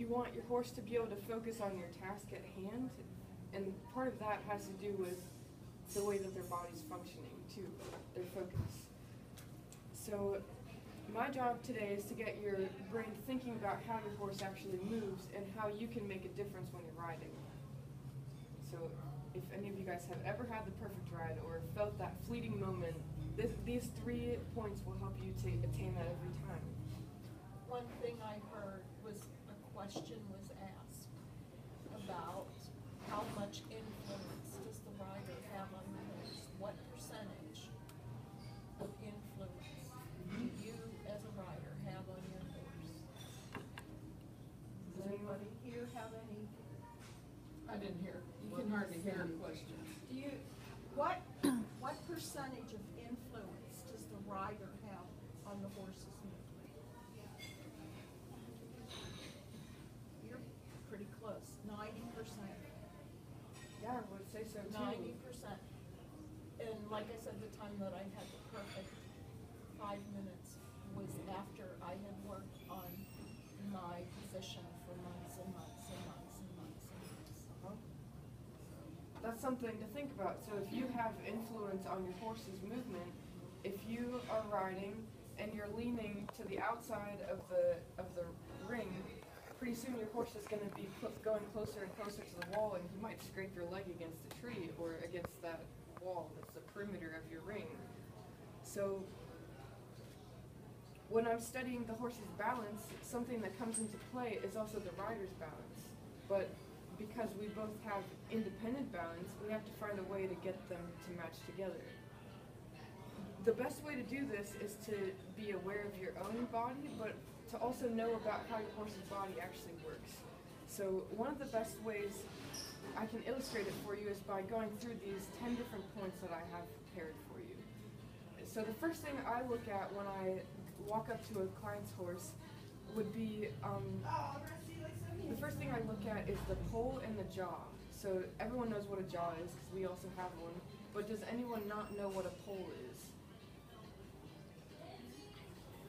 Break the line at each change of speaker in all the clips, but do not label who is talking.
you want your horse to be able to focus on your task at hand, and part of that has to do with the way that their body's functioning too, their focus. So my job today is to get your brain thinking about how your horse actually moves and how you can make a difference when you're riding. So if any of you guys have ever had the perfect ride or felt that fleeting moment, these 3 points will help you to attain that every time.
One thing I heard was a question was asked about how much influence does the rider have on the horse? What percentage of influence do you as a rider have on your horse? Does anybody here have any?
I didn't hear. You can hardly hear a question.
Do you, what percentage of influence does the rider have on the horse's movement? You're pretty close, 90%.
Yeah, I would say so too.
90%. And like I said, the time that I had the perfect 5 minutes was after I had worked on my position for months and months and months and months and months.
That's something to think about. So if you have influence on your horse's movement, if you are riding and you're leaning to the outside of the ring, pretty soon your horse is going to be going closer and closer to the wall, and you might scrape your leg against a tree or against that wall that's the perimeter of your ring. So when I'm studying the horse's balance, something that comes into play is also the rider's balance. But because we both have independent balance, we have to find a way to get them to match together. The best way to do this is to be aware of your own body, but to also know about how your horse's body actually works. So one of the best ways I can illustrate it for you is by going through these 10 different points that I have prepared for you. So the first thing I look at when I walk up to a client's horse would be, the first thing I look at is the poll and the jaw. So everyone knows what a jaw is because we also have one, but does anyone not know what a poll is?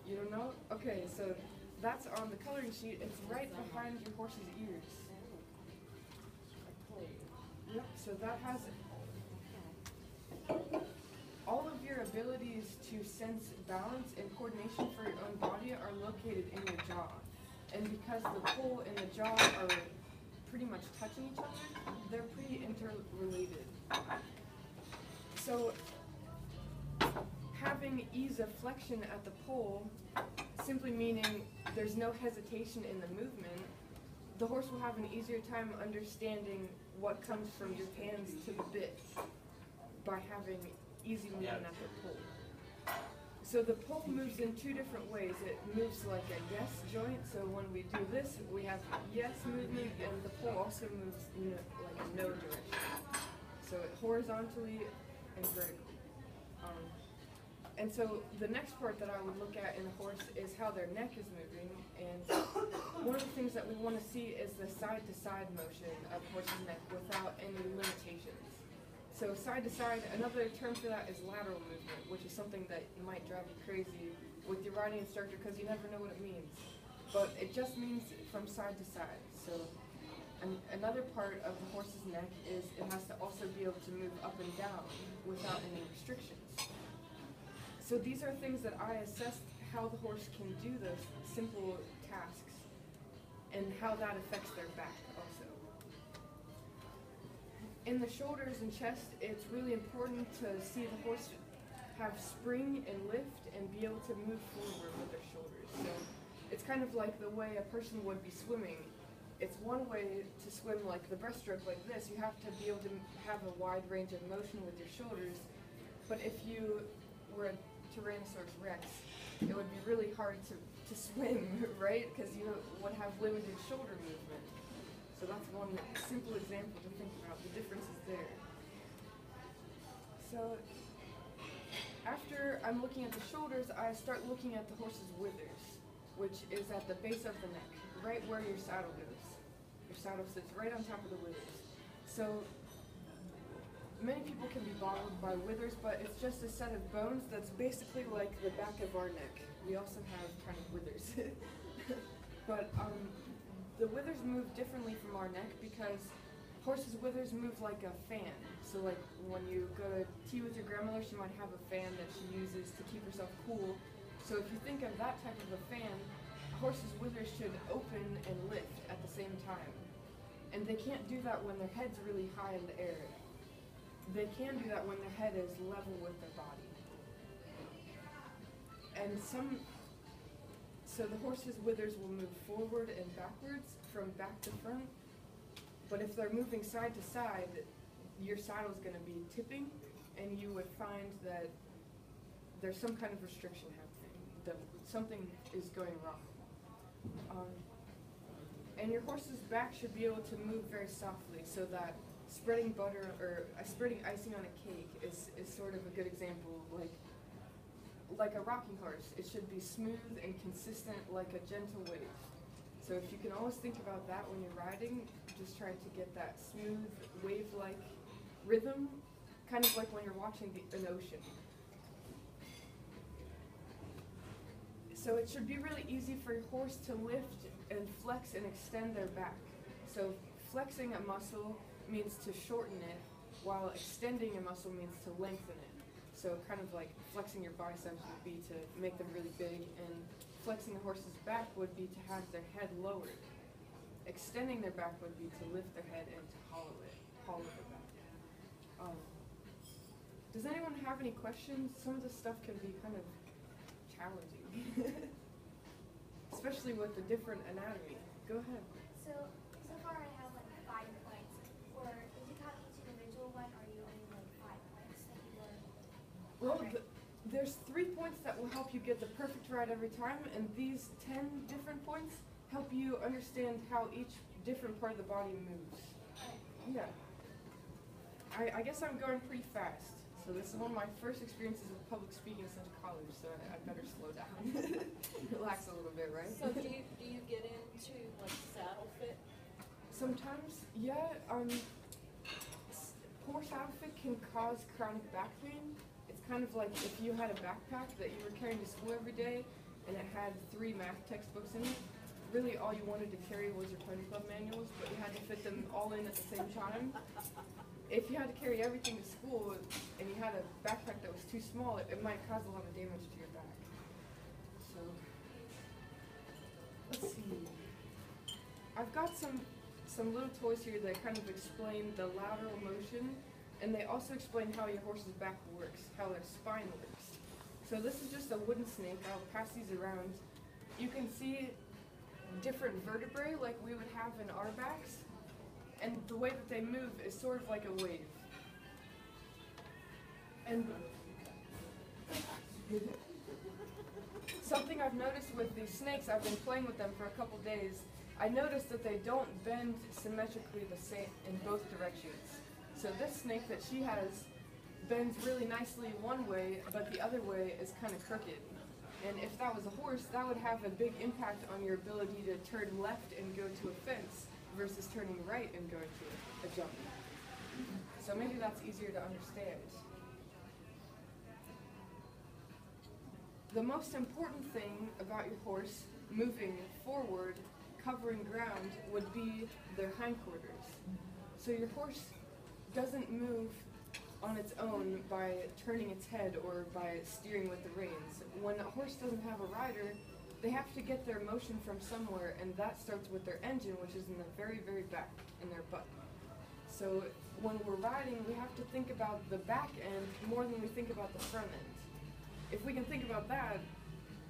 You don't know? Okay, so that's on the coloring sheet. It's right behind your horse's ears. Yep, so that has all of your abilities to sense balance and coordination for your own body are located in your jaw. And because the poll and the jaw are pretty much touching each other, they're pretty interrelated. So having ease of flexion at the poll, simply meaning there's no hesitation in the movement, the horse will have an easier time understanding what comes from your hands to the bit by having easy movement at the poll. So the pole moves in 2 different ways. It moves like a yes joint, so when we do this, we have yes movement, and the pole also moves like a no direction. So it horizontally and vertically. And so the next part that I would look at in a horse is how their neck is moving, and one of the things that we want to see is the side-to-side motion of the horse's neck without any limitations. So side to side, another term for that is lateral movement, which is something that might drive you crazy with your riding instructor because you never know what it means. But it just means from side to side. So another part of the horse's neck is it has to also be able to move up and down without any restrictions. So these are things that I assess how the horse can do those simple tasks and how that affects their back also. In the shoulders and chest, it's really important to see the horse have spring and lift and be able to move forward with their shoulders. So it's kind of like the way a person would be swimming. It's one way to swim like the breaststroke like this. You have to be able to have a wide range of motion with your shoulders. But if you were a Tyrannosaurus Rex, it would be really hard to swim, right? Because you would have limited shoulder movement. So that's one simple example to think about, the differences there. So after I'm looking at the shoulders, I start looking at the horse's withers, which is at the base of the neck, right where your saddle goes. Your saddle sits right on top of the withers. So many people can be boggled by withers, but it's just a set of bones that's basically like the back of our neck. We also have kind of withers. But the withers move differently from our neck because horses' withers move like a fan. So like when you go to tea with your grandmother, she might have a fan that she uses to keep herself cool. So if you think of that type of a fan, a horse's withers should open and lift at the same time. And they can't do that when their head's really high in the air. They can do that when their head is level with their body. And so the horse's withers will move forward and backwards from back to front. But if they're moving side to side, your saddle is going to be tipping, and you would find that there's some kind of restriction happening, that something is going wrong. And your horse's back should be able to move very softly, so that spreading butter or spreading icing on a cake is sort of a good example. Like a rocking horse, it should be smooth and consistent like a gentle wave. So if you can always think about that when you're riding, just trying to get that smooth, wave-like rhythm, kind of like when you're watching an ocean. So it should be really easy for your horse to lift and flex and extend their back. So flexing a muscle means to shorten it, while extending a muscle means to lengthen it. So kind of like flexing your biceps would be to make them really big, and flexing a horse's back would be to have their head lowered. Extending their back would be to lift their head and to hollow their back. Does anyone have any questions? Some of this stuff can be kind of challenging, especially with the different anatomy. Go ahead.
So far I have like 5 points. Or if you count each individual one, are you only like 5 points that you were?
Well, there's 3 points that will help you get the perfect ride every time, and these 10 different points help you understand how each different part of the body moves. Yeah. I guess I'm going pretty fast. So this is one of my first experiences with public speaking since college, so I better slow down. Relax a little bit, right?
So do you get into like saddle fit?
Sometimes, yeah. Poor saddle fit can cause chronic back pain. It's kind of like if you had a backpack that you were carrying to school every day and it had 3 math textbooks in it. Really all you wanted to carry was your Ponyclub manuals, but you had to fit them all in at the same time. If you had to carry everything to school and you had a backpack that was too small, it might cause a lot of damage to your back. So, let's see. I've got some little toys here that kind of explain the lateral motion, and they also explain how your horse's back works, how their spine works. So this is just a wooden snake. I'll pass these around. You can see different vertebrae like we would have in our backs, and the way that they move is sort of like a wave. And something I've noticed with these snakes, I've been playing with them for a couple days, I noticed that they don't bend symmetrically the same in both directions. So this snake that she has bends really nicely one way, but the other way is kind of crooked. And if that was a horse, that would have a big impact on your ability to turn left and go to a fence versus turning right and going to a jump. So maybe that's easier to understand. The most important thing about your horse moving forward, covering ground, would be their hindquarters. So your horse doesn't move on its own by turning its head or by steering with the reins. When a horse doesn't have a rider, they have to get their motion from somewhere, and that starts with their engine, which is in the very, very back, in their butt. So when we're riding, we have to think about the back end more than we think about the front end. If we can think about that,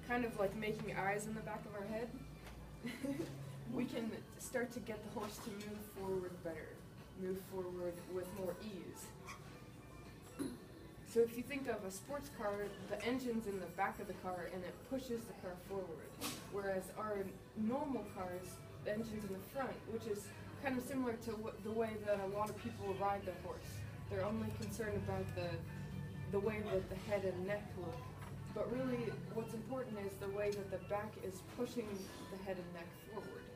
kind of like making eyes in the back of our head, we can start to get the horse to move forward better, move forward with more ease. So if you think of a sports car, the engine's in the back of the car and it pushes the car forward. Whereas our normal cars, the engine's in the front, which is kind of similar to the way that a lot of people ride their horse. They're only concerned about the way that the head and neck look. But really, what's important is the way that the back is pushing the head and neck forward.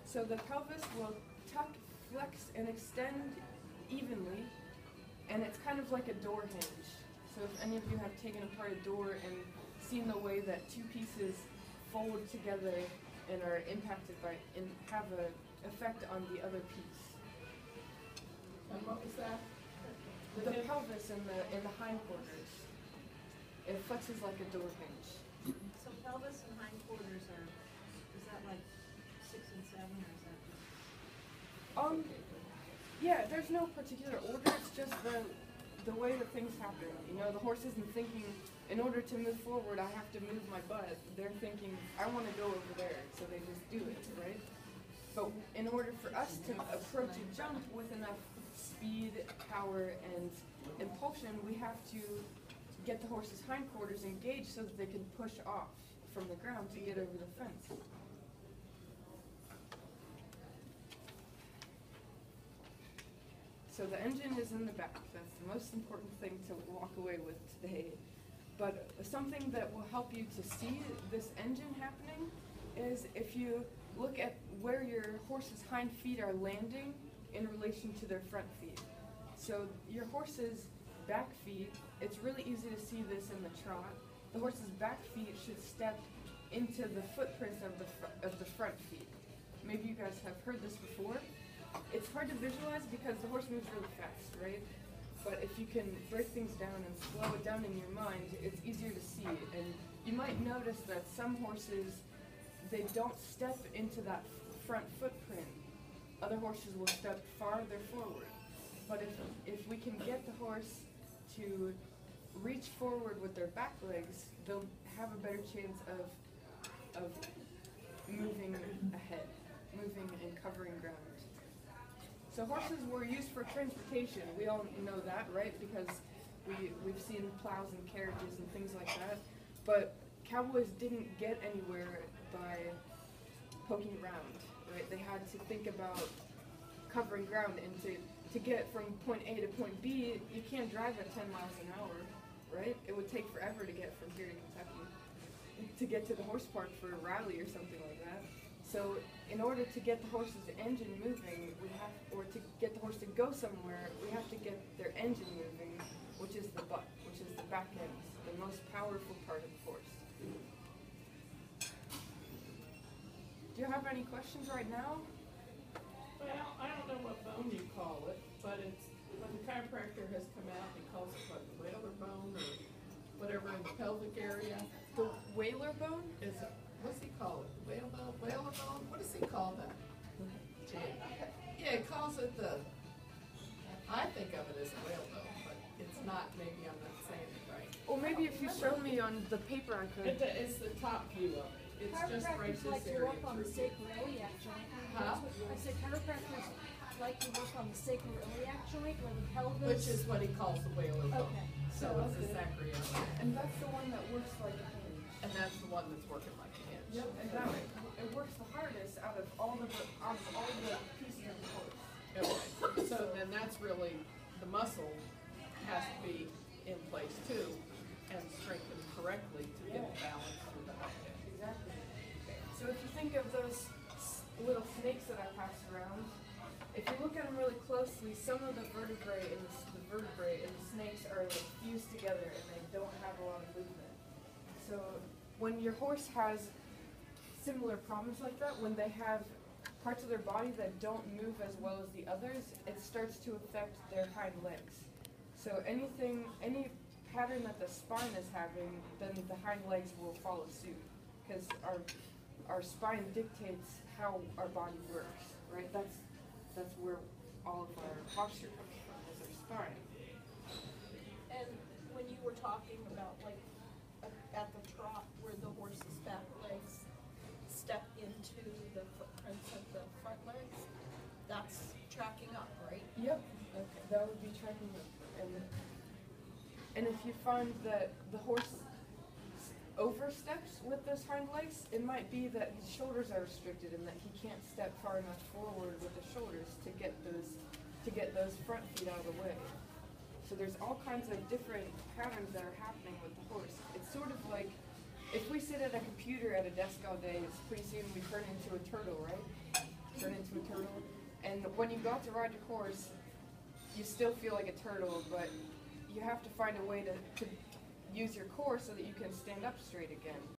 So the pelvis will tuck, flex, and extend evenly, and it's kind of like a door hinge. So if any of you have taken apart a door and seen the way that 2 pieces fold together and are impacted by and have an effect on the other piece.
And what was that?
The pelvis and the hindquarters. It flexes like a door hinge.
So pelvis and hindquarters are, is that like 6 and 7 or is that just?
Yeah, there's no particular order, it's just the way that things happen. You know, the horse isn't thinking, in order to move forward, I have to move my butt. They're thinking, I want to go over there, so they just do it, right? But in order for us to approach a jump with enough speed, power, and impulsion, we have to get the horse's hindquarters engaged so that they can push off from the ground to get over the fence. So the engine is in the back. That's the most important thing to walk away with today. But something that will help you to see this engine happening is if you look at where your horse's hind feet are landing in relation to their front feet. So your horse's back feet, it's really easy to see this in the trot. The horse's back feet should step into the footprints of the front feet. Maybe you guys have heard this before. It's hard to visualize because the horse moves really fast, right? But if you can break things down and slow it down in your mind, it's easier to see. And you might notice that some horses, they don't step into that front footprint. Other horses will step farther forward. But if we can get the horse to reach forward with their back legs, they'll have a better chance of moving ahead, moving and covering ground. So horses were used for transportation. We all know that, right? Because we've seen plows and carriages and things like that. But cowboys didn't get anywhere by poking around, right? They had to think about covering ground, and to get from point A to point B, you can't drive at 10 miles an hour, right? It would take forever to get from here to Kentucky, to get to the horse park for a rally or something like that. So in order to get the horse's engine moving, or to get the horse to go somewhere, we have to get their engine moving, which is the butt, which is the back end, the most powerful part of the horse. Do you have any questions right now?
Well, I don't know what bone you call it, but it's, when the chiropractor has come out, he calls it what, the whaler bone or whatever in the pelvic area.
The whaler bone?
Is it, what's he call it? Whaler bone? What does he call that? Yeah, he calls it I think of it as a whale bone, but it's not, maybe I'm not saying it right.
Well, maybe if you show me on the paper I could.
It's the top view of it. It's just right
Chiropractors
this
like to
area
work on the
through here.
sacroiliac joint.
Huh?
I said chiropractors like to work on the sacroiliac joint or the pelvis.
Which is what he calls the whaler bone.
Okay.
So it's the sacroiliac.
And that's the one that works like a hinge.
And that's the one that's working like a hinge.
Yep, and that it works the hardest out of all the pieces of the horse.
Okay. So then that's really, the muscle has to be in place too and strengthened correctly to get the balance through the head.
Exactly. So if you think of those little snakes that I passed around, if you look at them really closely, some of the vertebrae in the snakes are like fused together and they don't have a lot of movement. So when your horse has similar problems like that, when they have parts of their body that don't move as well as the others, it starts to affect their hind legs. So any pattern that the spine is having, then the hind legs will follow suit, because our spine dictates how our body works, right? That's where all of our posture comes from, is our spine.
And when you were talking about like at the trot where the horse's back legs step into the footprints of the front legs, that's tracking up, right?
Yep. Okay. That would be tracking up. And if you find that the horse oversteps with those hind legs, it might be that his shoulders are restricted and that he can't step far enough forward with the shoulders to get those front feet out of the way. So there's all kinds of different patterns that are happening with the horse. It's sort of like if we sit at a computer at a desk all day, it's pretty soon we turn into a turtle, right? Turn into a turtle. And when you go out to ride your horse, you still feel like a turtle, but you have to find a way to use your core so that you can stand up straight again.